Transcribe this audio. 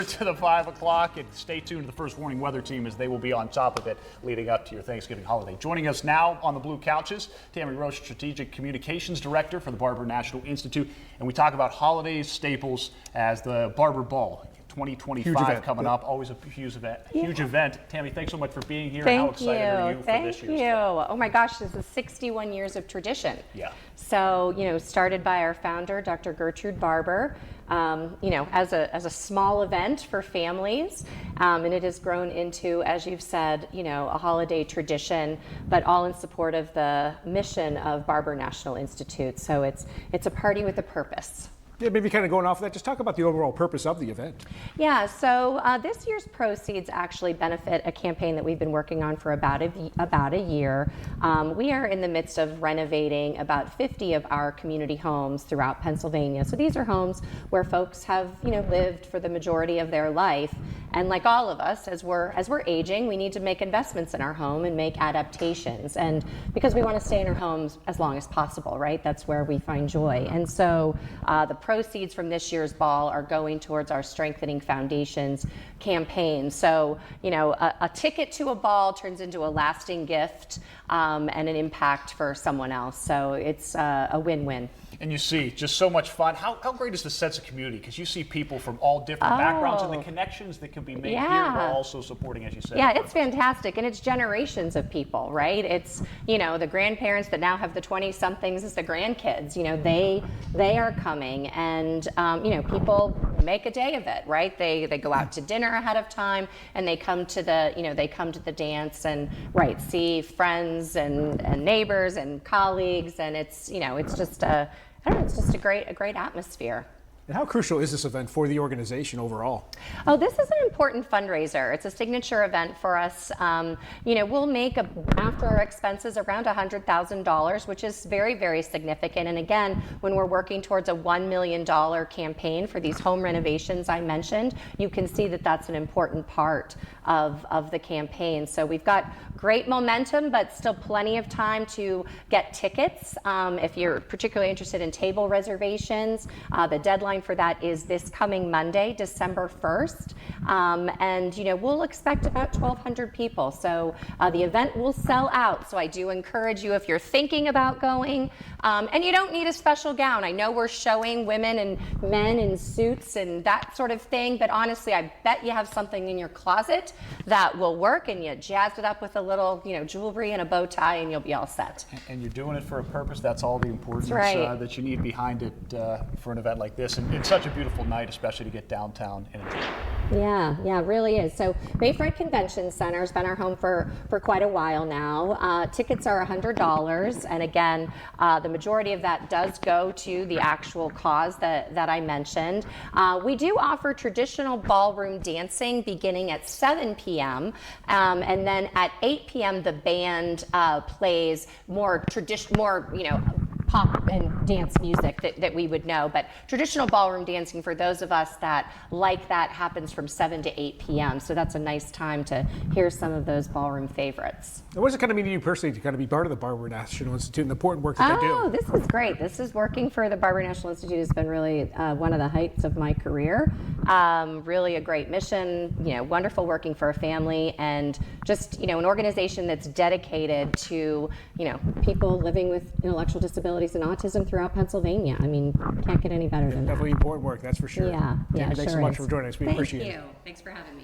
To the 5 o'clock, and stay tuned to the First Warning Weather Team as they will be on top of it leading up to your Thanksgiving holiday. Joining us now on the blue couches, Tammy Roche, Strategic Communications Director for the Barber National Institute, and we talk about holidays staples as the Barber Ball 2025 coming up. Always a huge event. Tammy, thanks so much for being here. How excited are you for this year's? Thank you. Oh my gosh, this is 61 years of tradition. Yeah. So, started by our founder, Dr. Gertrude Barber, as a small event for families, and it has grown into, as you've said, a holiday tradition, but all in support of the mission of Barber National Institute. So it's a party with a purpose. Yeah, maybe kind of going off of that, just talk about the overall purpose of the event. Yeah, so this year's proceeds actually benefit a campaign that we've been working on for about a year. We are in the midst of renovating about 50 of our community homes throughout Pennsylvania. So these are homes where folks have lived for the majority of their life. And like all of us, as we're aging, we need to make investments in our home and make adaptations. And because we want to stay in our homes as long as possible, right? That's where we find joy. And so the proceeds from this year's ball are going towards our Strengthening Foundations campaign. So, a ticket to a ball turns into a lasting gift and an impact for someone else. So it's a win-win. And you see just so much fun. How great is the sense of community? Because you see people from all different backgrounds and the connections that can be made here while also supporting, as you said. Yeah, it's fantastic. And it's generations of people, right? It's, the grandparents that now have the 20-somethings as the grandkids. They are coming and, people make a day of it, right? They go out to dinner ahead of time and they come to the dance and, see friends and neighbors and colleagues. And it's just a great atmosphere. And how crucial is this event for the organization overall? Oh, this is an important fundraiser. It's a signature event for us. We'll make, after our expenses, around $100,000, which is very, very significant. And again, when we're working towards a $1 million campaign for these home renovations I mentioned, you can see that that's an important part of the campaign. So we've got great momentum, but still plenty of time to get tickets. If you're particularly interested in table reservations, the deadline for that is this coming Monday, December 1st. We'll expect about 1,200 people. So the event will sell out. So I do encourage you, if you're thinking about going, and you don't need a special gown. I know we're showing women and men in suits and that sort of thing, but honestly, I bet you have something in your closet that will work, and you jazzed it up with a little, jewelry and a bow tie, and you'll be all set. And you're doing it for a purpose. That's all the importance that you need behind it for an event like this. And it's such a beautiful night, especially to get downtown and enjoy. Yeah, it really is. So Bayfront Convention Center has been our home for quite a while now. Tickets are $100, and again, the majority of that does go to the actual cause that I mentioned. We do offer traditional ballroom dancing beginning at 7 p.m. And then at 8 p.m. the band plays more pop and dance music that we would know, but traditional ballroom dancing for those of us that like that happens from 7 to 8 p.m. So that's a nice time to hear some of those ballroom favorites. And what does it kind of mean to you personally to kind of be part of the Barber National Institute and the important work that they do? Oh, this is great. This is working for the Barber National Institute has been really one of the heights of my career. Really a great mission, wonderful working for a family, and just, an organization that's dedicated to, people living with intellectual disabilities and autism throughout Pennsylvania. I mean, can't get any better than that. Definitely important work, that's for sure. Yeah, Tammy, thanks so much for joining us. We appreciate it. Thank you. Thanks for having me.